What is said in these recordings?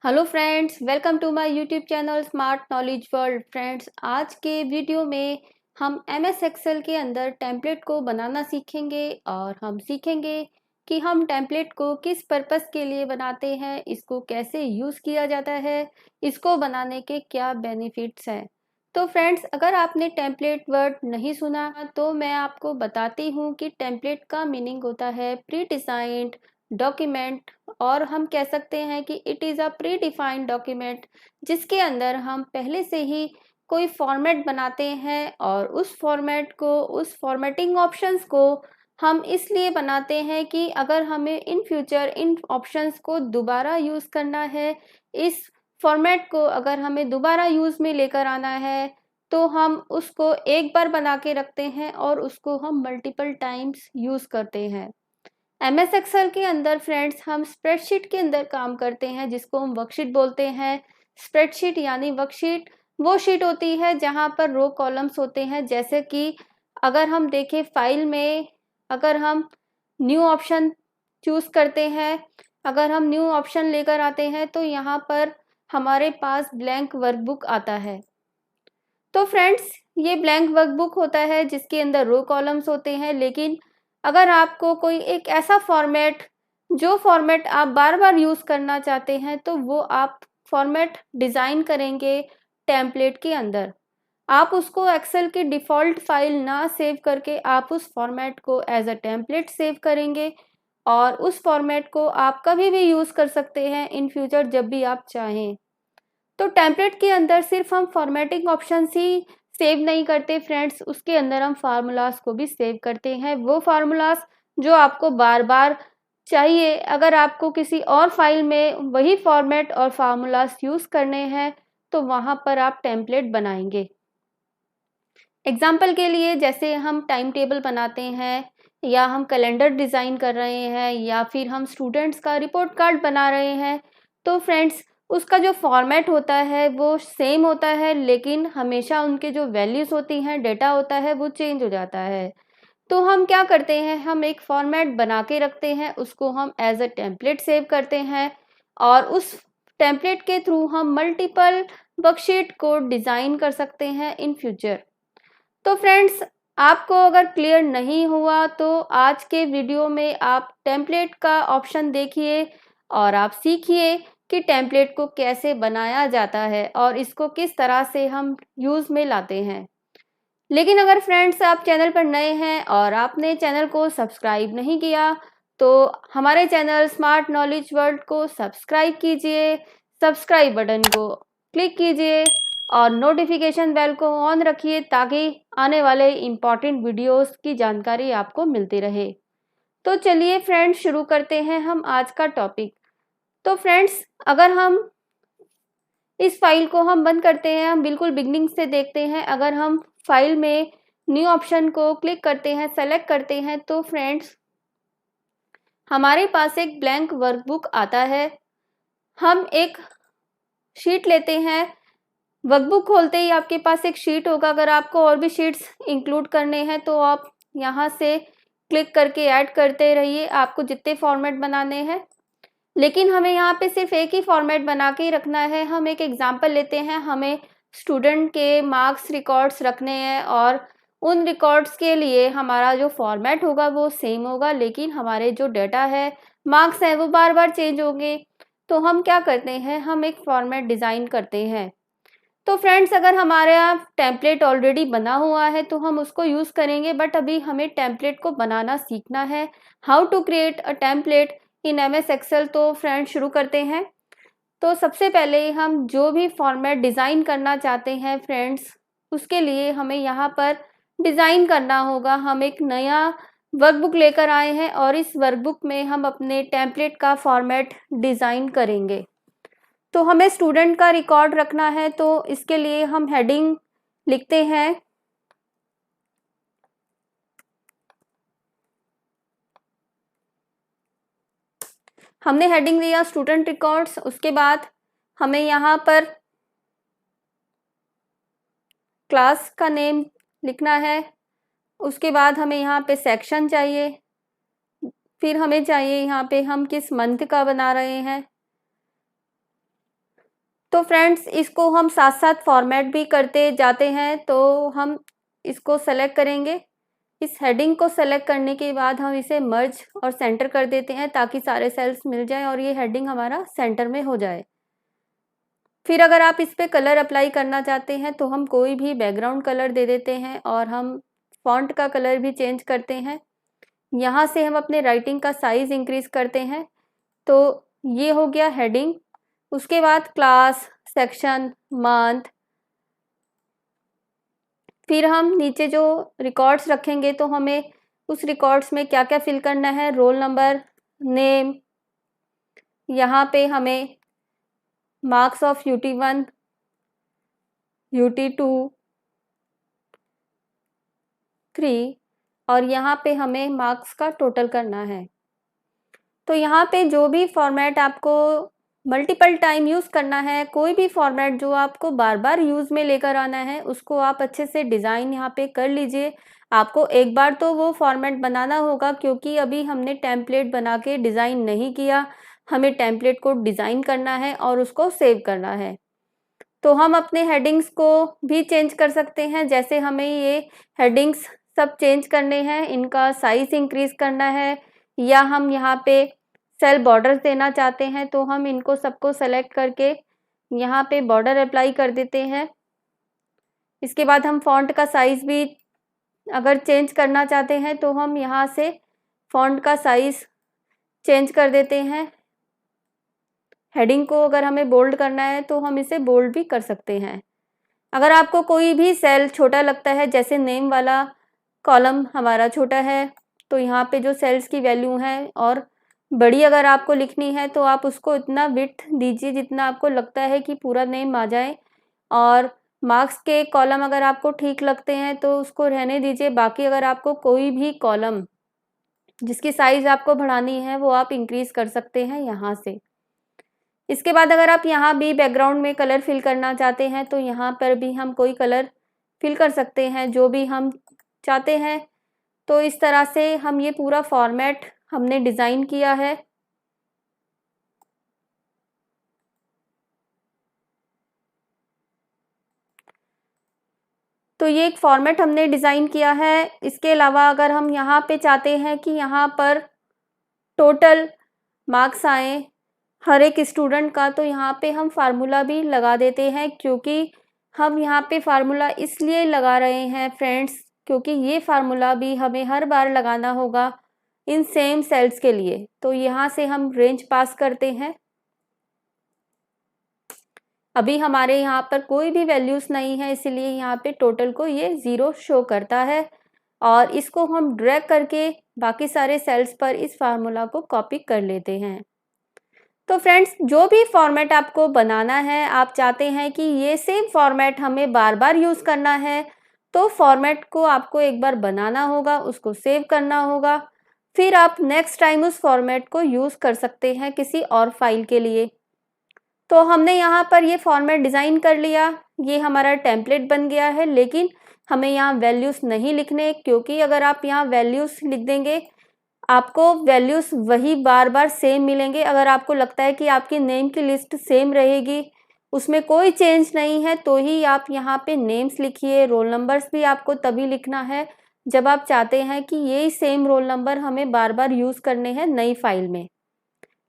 Hello friends, welcome to my YouTube channel smart knowledge world. Friends, आज के video में हम एमएस एक्सेल के अंदर टेम्पलेट को बनाना सीखेंगे और हम सीखेंगे कि हम टेम्पलेट को किस पर्पस के लिए बनाते हैं, इसको कैसे यूज़ किया जाता है, इसको बनाने के क्या बेनिफिट्स हैं। तो फ्रेंड्स, अगर आपने टेम्पलेट वर्ड नहीं सुना तो मैं आपको बताती हूँ कि टेम्पलेट का मीनिंग होता है प्री डिज़ाइंड डॉक्यूमेंट, और हम कह सकते हैं कि it is a pre defined document जिसके अंदर हम पहले से ही कोई फॉर्मेट बनाते हैं और उस फॉर्मेट को, उस फॉर्मेटिंग ऑप्शंस को हम इसलिए बनाते हैं कि अगर हमें इन फ्यूचर इन ऑप्शंस को दोबारा यूज़ करना है, इस फॉर्मेट को अगर हमें दोबारा यूज़ में लेकर आना है, तो हम उसको एक बार बना के रखते हैं और उसको हम मल्टीपल टाइम्स यूज़ करते हैं। एमएस एक्सेल के अंदर फ्रेंड्स हम स्प्रेडशीट के अंदर काम करते हैं जिसको हम वर्कशीट बोलते हैं। स्प्रेडशीट यानी वर्कशीट वो शीट होती है जहां पर रो कॉलम्स होते हैं। जैसे कि अगर हम देखें फाइल में, अगर हम न्यू ऑप्शन चूज करते हैं, अगर हम न्यू ऑप्शन लेकर आते हैं तो यहाँ पर हमारे पास ब्लैंक वर्कबुक आता है। तो फ्रेंड्स, ये ब्लैंक वर्कबुक होता है जिसके अंदर रो कॉलम्स होते हैं। लेकिन अगर आपको कोई एक ऐसा फॉर्मेट, जो फॉर्मेट आप बार बार यूज़ करना चाहते हैं, तो वो आप फॉर्मेट डिज़ाइन करेंगे टेम्पलेट के अंदर। आप उसको एक्सेल की डिफ़ॉल्ट फाइल ना सेव करके आप उस फॉर्मेट को एज अ टेम्पलेट सेव करेंगे और उस फॉर्मेट को आप कभी भी यूज़ कर सकते हैं इन फ्यूचर जब भी आप चाहें। तो टेम्पलेट के अंदर सिर्फ हम फॉर्मेटिंग ऑप्शंस ही सेव नहीं करते फ्रेंड्स, उसके अंदर हम फार्मूलाज को भी सेव करते हैं। वो फार्मूलाज जो आपको बार बार चाहिए, अगर आपको किसी और फाइल में वही फॉर्मेट और फार्मूलाज यूज़ करने हैं तो वहाँ पर आप टेम्पलेट बनाएंगे। एग्जाम्पल के लिए, जैसे हम टाइम टेबल बनाते हैं या हम कैलेंडर डिज़ाइन कर रहे हैं या फिर हम स्टूडेंट्स का रिपोर्ट कार्ड बना रहे हैं, तो फ्रेंड्स उसका जो फॉर्मेट होता है वो सेम होता है, लेकिन हमेशा उनके जो वैल्यूज़ होती हैं, डेटा होता है, वो चेंज हो जाता है। तो हम क्या करते हैं, हम एक फॉर्मेट बना के रखते हैं, उसको हम एज अ टेम्पलेट सेव करते हैं और उस टेम्पलेट के थ्रू हम मल्टीपल वर्कशीट को डिज़ाइन कर सकते हैं इन फ्यूचर। तो फ्रेंड्स, आपको अगर क्लियर नहीं हुआ तो आज के वीडियो में आप टेम्पलेट का ऑप्शन देखिए और आप सीखिए कि टेम्पलेट को कैसे बनाया जाता है और इसको किस तरह से हम यूज़ में लाते हैं। लेकिन अगर फ्रेंड्स आप चैनल पर नए हैं और आपने चैनल को सब्सक्राइब नहीं किया, तो हमारे चैनल स्मार्ट नॉलेज वर्ल्ड को सब्सक्राइब कीजिए, सब्सक्राइब बटन को क्लिक कीजिए और नोटिफिकेशन बेल को ऑन रखिए ताकि आने वाले इम्पॉर्टेंट वीडियोस की जानकारी आपको मिलती रहे। तो चलिए फ्रेंड्स, शुरू करते हैं हम आज का टॉपिक। तो फ्रेंड्स, अगर हम इस फाइल को हम बंद करते हैं, हम बिल्कुल बिगनिंग से देखते हैं। अगर हम फाइल में न्यू ऑप्शन को क्लिक करते हैं, सेलेक्ट करते हैं, तो फ्रेंड्स हमारे पास एक ब्लैंक वर्कबुक आता है। हम एक शीट लेते हैं, वर्कबुक खोलते ही आपके पास एक शीट होगा। अगर आपको और भी शीट्स इंक्लूड करने हैं तो आप यहाँ से क्लिक करके ऐड करते रहिए, आपको जितने फॉर्मेट बनाने हैं। लेकिन हमें यहाँ पे सिर्फ एक ही फॉर्मेट बना के ही रखना है। हम एक एग्जांपल लेते हैं, हमें स्टूडेंट के मार्क्स रिकॉर्ड्स रखने हैं और उन रिकॉर्ड्स के लिए हमारा जो फॉर्मेट होगा वो सेम होगा, लेकिन हमारे जो डेटा है, मार्क्स हैं, वो बार बार चेंज होंगे। तो हम क्या करते हैं, हम एक फॉर्मेट डिज़ाइन करते हैं। तो फ्रेंड्स, अगर हमारा टेम्पलेट ऑलरेडी बना हुआ है तो हम उसको यूज़ करेंगे, बट अभी हमें टेम्पलेट को बनाना सीखना है। How to create a template in MS Excel. तो फ्रेंड्स, शुरू करते हैं। तो सबसे पहले हम जो भी फॉर्मेट डिज़ाइन करना चाहते हैं फ्रेंड्स, उसके लिए हमें यहाँ पर डिज़ाइन करना होगा। हम एक नया वर्कबुक लेकर आए हैं और इस वर्कबुक में हम अपने टेम्पलेट का फॉर्मेट डिज़ाइन करेंगे। तो हमें स्टूडेंट का रिकॉर्ड रखना है, तो इसके लिए हम हेडिंग लिखते हैं। हमने हेडिंग दिया स्टूडेंट रिकॉर्ड्स, उसके बाद हमें यहाँ पर क्लास का नेम लिखना है। उसके बाद हमें यहाँ पे सेक्शन चाहिए, फिर हमें चाहिए यहाँ पे हम किस मंथ का बना रहे हैं। तो फ्रेंड्स इसको हम साथ साथ फॉर्मेट भी करते जाते हैं। तो हम इसको सेलेक्ट करेंगे। इस हेडिंग को सेलेक्ट करने के बाद हम इसे मर्ज और सेंटर कर देते हैं ताकि सारे सेल्स मिल जाएं और ये हेडिंग हमारा सेंटर में हो जाए। फिर अगर आप इस पे कलर अप्लाई करना चाहते हैं तो हम कोई भी बैकग्राउंड कलर दे देते हैं और हम फॉन्ट का कलर भी चेंज करते हैं। यहाँ से हम अपने राइटिंग का साइज इंक्रीज करते हैं। तो ये हो गया हेडिंग। उसके बाद क्लास, सेक्शन, मंथ। फिर हम नीचे जो रिकॉर्ड्स रखेंगे तो हमें उस रिकॉर्ड्स में क्या क्या फिल करना है, रोल नंबर, नेम। यहाँ पे हमें मार्क्स ऑफ UT1, UT2, 3 और यहाँ पे हमें मार्क्स का टोटल करना है। तो यहाँ पे जो भी फॉर्मेट आपको मल्टीपल टाइम यूज़ करना है, कोई भी फॉर्मेट जो आपको बार बार यूज़ में लेकर आना है, उसको आप अच्छे से डिज़ाइन यहाँ पे कर लीजिए। आपको एक बार तो वो फॉर्मेट बनाना होगा क्योंकि अभी हमने टेम्पलेट बना के डिज़ाइन नहीं किया। हमें टेम्पलेट को डिज़ाइन करना है और उसको सेव करना है। तो हम अपने हेडिंग्स को भी चेंज कर सकते हैं। जैसे हमें ये हेडिंग्स सब चेंज करने हैं, इनका साइज इंक्रीज करना है या हम यहाँ पे सेल बॉर्डर्स देना चाहते हैं तो हम इनको सबको सेलेक्ट करके यहाँ पे बॉर्डर अप्लाई कर देते हैं। इसके बाद हम फॉन्ट का साइज भी अगर चेंज करना चाहते हैं तो हम यहाँ से फॉन्ट का साइज चेंज कर देते हैं। हेडिंग को अगर हमें बोल्ड करना है तो हम इसे बोल्ड भी कर सकते हैं। अगर आपको कोई भी सेल छोटा लगता है, जैसे नेम वाला कॉलम हमारा छोटा है, तो यहाँ पे जो सेल्स की वैल्यू है और बड़ी अगर आपको लिखनी है तो आप उसको इतना विड्थ दीजिए जितना आपको लगता है कि पूरा नेम आ जाए। और मार्क्स के कॉलम अगर आपको ठीक लगते हैं तो उसको रहने दीजिए। बाकी अगर आपको कोई भी कॉलम जिसकी साइज आपको बढ़ानी है वो आप इंक्रीज कर सकते हैं यहाँ से। इसके बाद अगर आप यहाँ भी बैकग्राउंड में कलर फिल करना चाहते हैं तो यहाँ पर भी हम कोई कलर फिल कर सकते हैं जो भी हम चाहते हैं। तो इस तरह से हम ये पूरा फॉर्मेट हमने डिज़ाइन किया है। तो ये एक फॉर्मेट हमने डिज़ाइन किया है। इसके अलावा अगर हम यहाँ पे चाहते हैं कि यहाँ पर टोटल मार्क्स आए हर एक स्टूडेंट का, तो यहाँ पे हम फार्मूला भी लगा देते हैं। क्योंकि हम यहाँ पे फार्मूला इसलिए लगा रहे हैं फ्रेंड्स, क्योंकि ये फार्मूला भी हमें हर बार लगाना होगा इन सेम सेल्स के लिए। तो यहाँ से हम रेंज पास करते हैं। अभी हमारे यहाँ पर कोई भी वैल्यूज़ नहीं है, इसीलिए यहाँ पे टोटल को ये 0 शो करता है। और इसको हम ड्रैग करके बाकी सारे सेल्स पर इस फार्मूला को कॉपी कर लेते हैं। तो फ्रेंड्स, जो भी फॉर्मेट आपको बनाना है, आप चाहते हैं कि ये सेम फॉर्मेट हमें बार बार यूज़ करना है, तो फॉर्मेट को आपको एक बार बनाना होगा, उसको सेव करना होगा। फिर आप नेक्स्ट टाइम उस फॉर्मेट को यूज़ कर सकते हैं किसी और फाइल के लिए। तो हमने यहाँ पर ये फॉर्मेट डिज़ाइन कर लिया, ये हमारा टेम्पलेट बन गया है। लेकिन हमें यहाँ वैल्यूज़ नहीं लिखने, क्योंकि अगर आप यहाँ वैल्यूज़ लिख देंगे आपको वैल्यूज़ वही बार बार सेम मिलेंगे। अगर आपको लगता है कि आपकी नेम की लिस्ट सेम रहेगी, उसमें कोई चेंज नहीं है, तो ही आप यहाँ पे नेम्स लिखिए। रोल नंबर्स भी आपको तभी लिखना है जब आप चाहते हैं कि यही सेम रोल नंबर हमें बार बार यूज़ करने हैं नई फाइल में।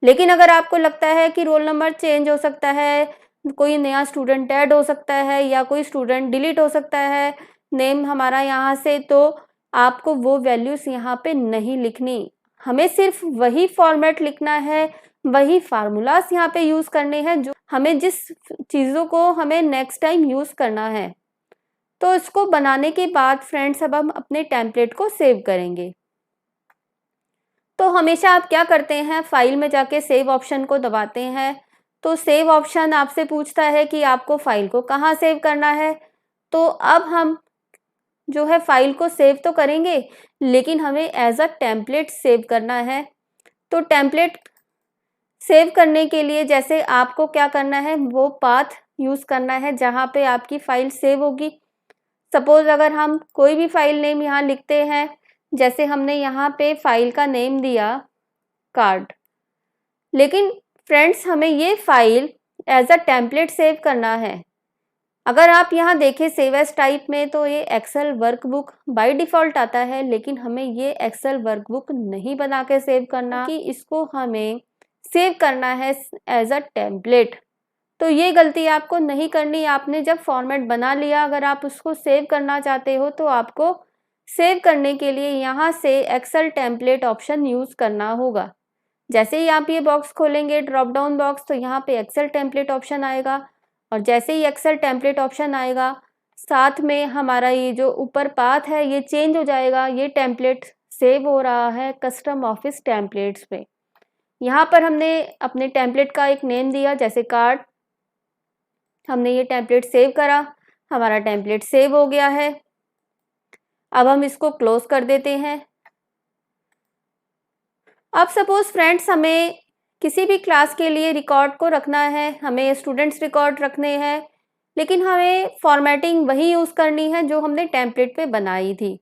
लेकिन अगर आपको लगता है कि रोल नंबर चेंज हो सकता है, कोई नया स्टूडेंट ऐड हो सकता है या कोई स्टूडेंट डिलीट हो सकता है नेम हमारा यहाँ से, तो आपको वो वैल्यूज़ यहाँ पे नहीं लिखनी। हमें सिर्फ वही फॉर्मेट लिखना है, वही फार्मूलास यहाँ पे यूज़ करने हैं जो हमें जिस चीज़ों को हमें नेक्स्ट टाइम यूज़ करना है। तो इसको बनाने के बाद फ्रेंड्स, अब हम अपने टेम्पलेट को सेव करेंगे। तो हमेशा आप क्या करते हैं, फाइल में जाके सेव ऑप्शन को दबाते हैं। तो सेव ऑप्शन आपसे पूछता है कि आपको फाइल को कहाँ सेव करना है। तो अब हम जो है फाइल को सेव तो करेंगे, लेकिन हमें एज अ टेम्पलेट सेव करना है। तो टेम्पलेट सेव करने के लिए जैसे आपको क्या करना है, वो पाथ यूज़ करना है जहाँ पे आपकी फ़ाइल सेव होगी। सपोज़ अगर हम कोई भी फाइल नेम यहाँ लिखते हैं, जैसे हमने यहाँ पे फाइल का नेम दिया कार्ड, लेकिन फ्रेंड्स हमें ये file as a template save करना है। अगर आप यहाँ देखें सेव एज टाइप में, तो ये एक्सेल वर्कबुक बाय डिफ़ॉल्ट आता है, लेकिन हमें ये एक्सेल वर्कबुक नहीं बना के सेव करना, कि इसको हमें सेव करना है एज अ टेम्पलेट। तो ये गलती आपको नहीं करनी। आपने जब फॉर्मेट बना लिया, अगर आप उसको सेव करना चाहते हो तो आपको सेव करने के लिए यहाँ से एक्सेल टेम्पलेट ऑप्शन यूज़ करना होगा। जैसे ही आप ये बॉक्स खोलेंगे ड्रॉप डाउन बॉक्स, तो यहाँ पे एक्सेल टेम्पलेट ऑप्शन आएगा, और जैसे ही एक्सेल टेम्पलेट ऑप्शन आएगा, साथ में हमारा ये जो ऊपर पाथ है ये चेंज हो जाएगा। ये टेम्पलेट सेव हो रहा है कस्टम ऑफिस टेम्पलेट्स पे। यहाँ पर हमने अपने टेम्पलेट का एक नेम दिया, जैसे कार्ड। हमने ये टेम्पलेट सेव करा, हमारा टेम्पलेट सेव हो गया है। अब हम इसको क्लोज कर देते हैं। अब सपोज फ्रेंड्स हमें किसी भी क्लास के लिए रिकॉर्ड को रखना है, हमें स्टूडेंट्स रिकॉर्ड रखने हैं, लेकिन हमें फॉर्मेटिंग वही यूज़ करनी है जो हमने टेम्पलेट पे बनाई थी।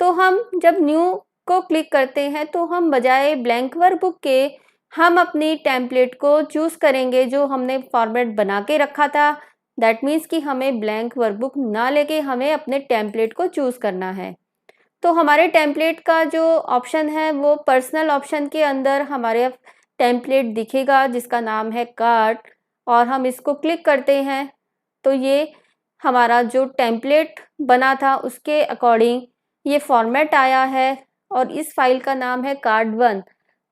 तो हम जब न्यू को क्लिक करते हैं, तो हम बजाय ब्लैंक वर्कबुक के हम अपनी टेम्पलेट को चूज़ करेंगे जो हमने फॉर्मेट बना के रखा था। दैट मीन्स कि हमें ब्लैंक वर्कबुक ना लेके हमें अपने टेम्पलेट को चूज़ करना है। तो हमारे टेम्पलेट का जो ऑप्शन है वो पर्सनल ऑप्शन के अंदर हमारे टेम्पलेट दिखेगा जिसका नाम है कार्ड, और हम इसको क्लिक करते हैं तो ये हमारा जो टेम्पलेट बना था उसके अकॉर्डिंग ये फॉर्मेट आया है, और इस फाइल का नाम है कार्ड1।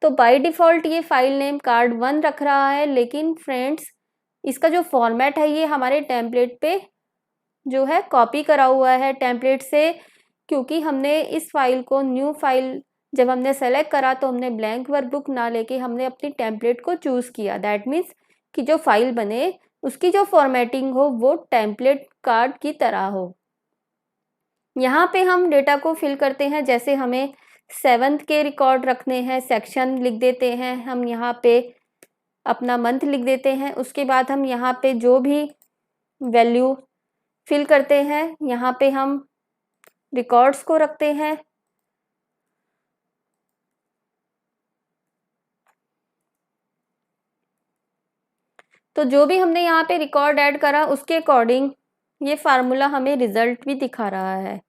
तो बाय डिफ़ॉल्ट ये फाइल नेम कार्ड1 रख रहा है, लेकिन फ्रेंड्स इसका जो फॉर्मेट है ये हमारे टेम्पलेट पे जो है कॉपी करा हुआ है टेम्पलेट से, क्योंकि हमने इस फाइल को न्यू फाइल जब हमने सेलेक्ट करा तो हमने ब्लैंक वर्कबुक ना लेके हमने अपनी टेम्पलेट को चूज़ किया। दैट मीन्स कि जो फाइल बने उसकी जो फॉर्मेटिंग हो वो टेम्पलेट कार्ड की तरह हो। यहाँ पे हम डेटा को फिल करते हैं, जैसे हमें 7th के रिकॉर्ड रखने हैं, सेक्शन लिख देते हैं, हम यहाँ पे अपना मंथ लिख देते हैं। उसके बाद हम यहाँ पे जो भी वैल्यू फिल करते हैं, यहाँ पे हम रिकॉर्ड्स को रखते हैं। तो जो भी हमने यहाँ पे रिकॉर्ड ऐड करा उसके अकॉर्डिंग ये फार्मूला हमें रिजल्ट भी दिखा रहा है।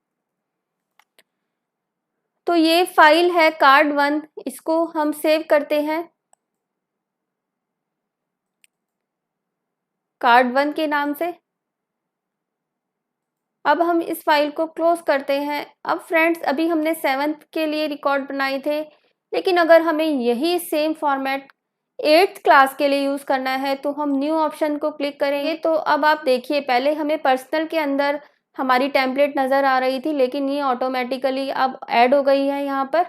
तो ये फाइल है कार्ड1, इसको हम सेव करते हैं कार्ड1 के नाम से। अब हम इस फाइल को क्लोज करते हैं। अब फ्रेंड्स अभी हमने 7th के लिए रिकॉर्ड बनाए थे, लेकिन अगर हमें यही सेम फॉर्मेट 8th क्लास के लिए यूज़ करना है तो हम न्यू ऑप्शन को क्लिक करेंगे। तो अब आप देखिए, पहले हमें पर्सनल के अंदर हमारी टेम्पलेट नज़र आ रही थी, लेकिन ये ऑटोमेटिकली अब ऐड हो गई है यहाँ पर।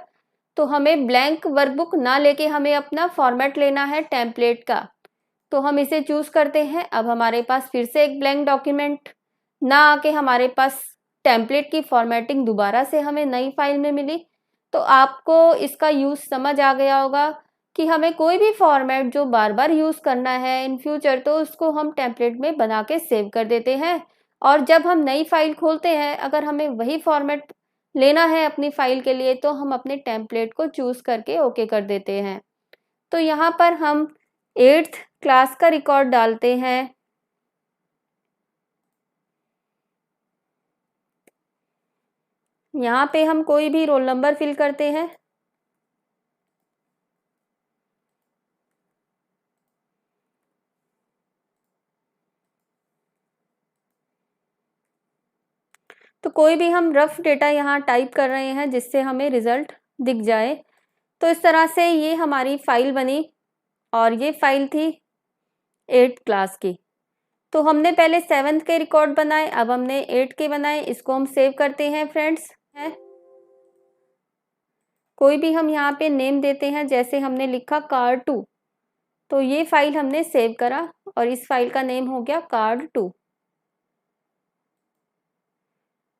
तो हमें ब्लैंक वर्कबुक ना लेके हमें अपना फॉर्मेट लेना है टेम्पलेट का, तो हम इसे चूज़ करते हैं। अब हमारे पास फिर से एक ब्लैंक डॉक्यूमेंट ना आके हमारे पास टेम्पलेट की फॉर्मेटिंग दोबारा से हमें नई फाइल में मिली। तो आपको इसका यूज़ समझ आ गया होगा कि हमें कोई भी फॉर्मेट जो बार बार यूज़ करना है इन फ्यूचर, तो उसको हम टेम्पलेट में बना के सेव कर देते हैं, और जब हम नई फाइल खोलते हैं अगर हमें वही फॉर्मेट लेना है अपनी फाइल के लिए, तो हम अपने टेम्पलेट को चूज़ करके ओके कर देते हैं। तो यहाँ पर हम 8th क्लास का रिकॉर्ड डालते हैं। यहाँ पे हम कोई भी रोल नंबर फिल करते हैं। तो कोई भी हम रफ डेटा यहाँ टाइप कर रहे हैं जिससे हमें रिज़ल्ट दिख जाए। तो इस तरह से ये हमारी फाइल बनी, और ये फाइल थी 8th क्लास की। तो हमने पहले 7th के रिकॉर्ड बनाए, अब हमने 8 के बनाए। इसको हम सेव करते हैं फ्रेंड्स। कोई भी हम यहाँ पे नेम देते हैं, जैसे हमने लिखा कार्ड2, तो ये फाइल हमने सेव करा और इस फाइल का नेम हो गया कार्ड2।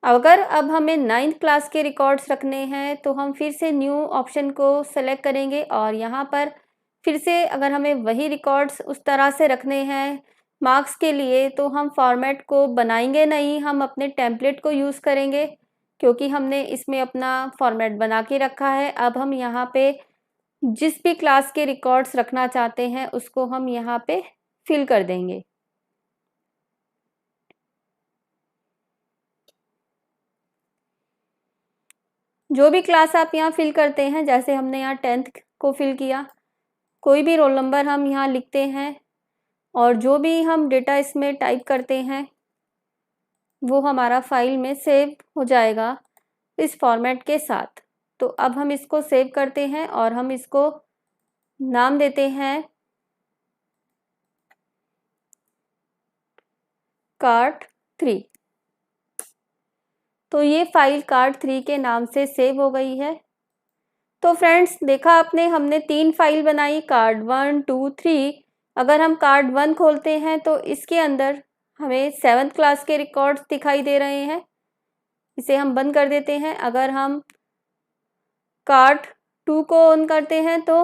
अगर अब हमें 9th क्लास के रिकॉर्ड्स रखने हैं तो हम फिर से न्यू ऑप्शन को सेलेक्ट करेंगे, और यहाँ पर फिर से अगर हमें वही रिकॉर्ड्स उस तरह से रखने हैं मार्क्स के लिए, तो हम फॉर्मेट को बनाएंगे नहीं, हम अपने टेम्पलेट को यूज़ करेंगे, क्योंकि हमने इसमें अपना फॉर्मेट बना के रखा है। अब हम यहाँ पे जिस भी क्लास के रिकॉर्ड्स रखना चाहते हैं उसको हम यहाँ पे फिल कर देंगे। जो भी क्लास आप यहाँ फिल करते हैं, जैसे हमने यहाँ 10th को फिल किया, कोई भी रोल नंबर हम यहाँ लिखते हैं और जो भी हम डेटा इसमें टाइप करते हैं वो हमारा फाइल में सेव हो जाएगा इस फॉर्मेट के साथ। तो अब हम इसको सेव करते हैं और हम इसको नाम देते हैं कार्ट 3। तो ये फाइल कार्ट 3 के नाम से सेव हो गई है। तो फ्रेंड्स, देखा आपने, हमने 3 फाइल बनाई, कार्ड 1, 2, 3। अगर हम कार्ड 1 खोलते हैं तो इसके अंदर हमें 7th क्लास के रिकॉर्ड्स दिखाई दे रहे हैं। इसे हम बंद कर देते हैं। अगर हम कार्ड 2 को ऑन करते हैं तो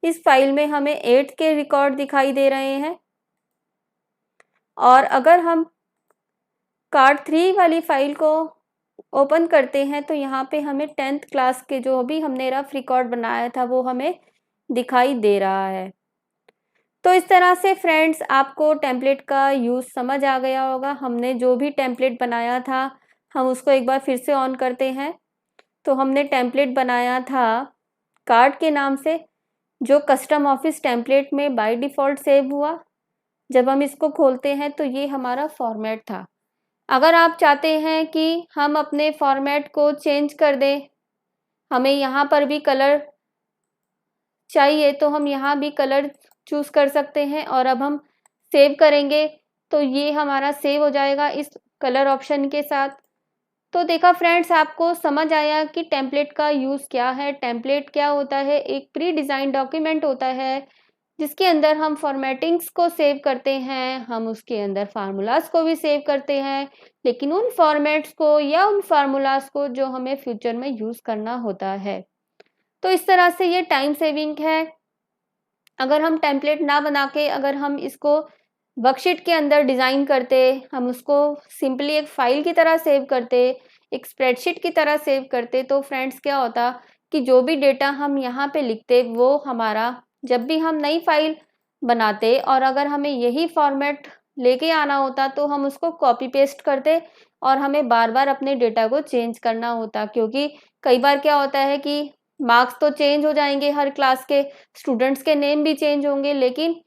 इस फाइल में हमें 8th के रिकॉर्ड दिखाई दे रहे हैं। और अगर हम कार्ड 3 वाली फाइल को ओपन करते हैं तो यहाँ पे हमें 10th क्लास के जो भी हमने रफ रिकॉर्ड बनाया था वो हमें दिखाई दे रहा है। तो इस तरह से फ्रेंड्स, आपको टेम्पलेट का यूज़ समझ आ गया होगा। हमने जो भी टेम्पलेट बनाया था हम उसको एक बार फिर से ऑन करते हैं। तो हमने टेम्पलेट बनाया था कार्ड के नाम से, जो कस्टम ऑफिस टेम्पलेट में बाय डिफ़ॉल्ट सेव हुआ। जब हम इसको खोलते हैं तो ये हमारा फॉर्मेट था। अगर आप चाहते हैं कि हम अपने फॉर्मेट को चेंज कर दें, हमें यहाँ पर भी कलर चाहिए तो हम यहाँ भी कलर चूज़ कर सकते हैं और अब हम सेव करेंगे तो ये हमारा सेव हो जाएगा इस कलर ऑप्शन के साथ। तो देखा फ्रेंड्स, आपको समझ आया कि टेम्पलेट का यूज़ क्या है। टेम्पलेट क्या होता है? एक प्री डिज़ाइन डॉक्यूमेंट होता है जिसके अंदर हम फॉर्मेटिंग्स को सेव करते हैं, हम उसके अंदर फार्मूलाज को भी सेव करते हैं, लेकिन उन फॉर्मेट्स को या उन फार्मूलाज को जो हमें फ्यूचर में यूज़ करना होता है। तो इस तरह से ये टाइम सेविंग है। अगर हम टेम्पलेट ना बना के अगर हम इसको वर्कशीट के अंदर डिज़ाइन करते, हम उसको सिंपली एक फ़ाइल की तरह सेव करते, एक स्प्रेडशीट की तरह सेव करते, तो फ्रेंड्स क्या होता कि जो भी डेटा हम यहाँ पे लिखते वो हमारा, जब भी हम नई फाइल बनाते और अगर हमें यही फॉर्मेट लेके आना होता तो हम उसको कॉपी पेस्ट करते और हमें बार बार अपने डेटा को चेंज करना होता। क्योंकि कई बार क्या होता है कि मार्क्स तो चेंज हो जाएंगे, हर क्लास के स्टूडेंट्स के नेम भी चेंज होंगे, लेकिन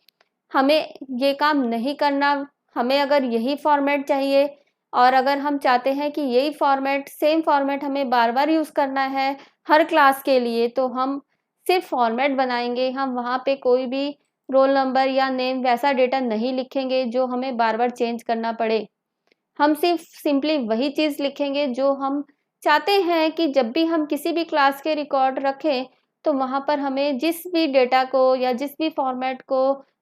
हमें ये काम नहीं करना। हमें अगर यही फॉर्मेट चाहिए और अगर हम चाहते हैं कि यही फॉर्मेट, सेम फॉर्मेट हमें बार बार यूज़ करना है हर क्लास के लिए, तो हम सिर्फ फॉर्मेट बनाएंगे। हम वहाँ पे कोई भी रोल नंबर या नेम वैसा डेटा नहीं लिखेंगे जो हमें बार बार चेंज करना पड़े। हम सिर्फ सिंपली वही चीज़ लिखेंगे जो हम चाहते हैं कि जब भी हम किसी भी क्लास के रिकॉर्ड रखें तो वहाँ पर हमें जिस भी डेटा को या जिस भी फॉर्मेट को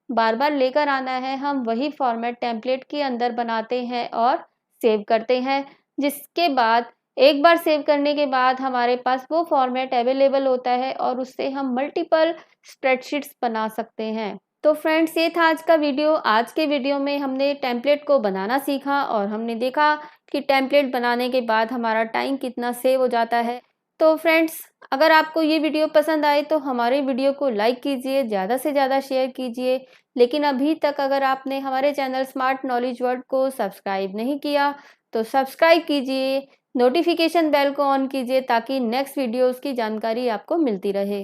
बार बार लेकर आना है, हम वही फॉर्मेट टेम्पलेट के अंदर बनाते हैं और सेव करते हैं। जिसके बाद एक बार सेव करने के बाद हमारे पास वो फॉर्मेट अवेलेबल होता है और उससे हम मल्टीपल स्प्रेडशीट्स बना सकते हैं। तो फ्रेंड्स, ये था आज का वीडियो। आज के वीडियो में हमने टेम्पलेट को बनाना सीखा और हमने देखा कि टेम्पलेट बनाने के बाद हमारा टाइम कितना सेव हो जाता है। तो फ्रेंड्स, अगर आपको ये वीडियो पसंद आए तो हमारे वीडियो को लाइक कीजिए, ज़्यादा से ज़्यादा शेयर कीजिए। लेकिन अभी तक अगर आपने हमारे चैनल स्मार्ट नॉलेज वर्ल्ड को सब्सक्राइब नहीं किया तो सब्सक्राइब कीजिए, नोटिफिकेशन बेल को ऑन कीजिए ताकि नेक्स्ट वीडियोज़ की जानकारी आपको मिलती रहे।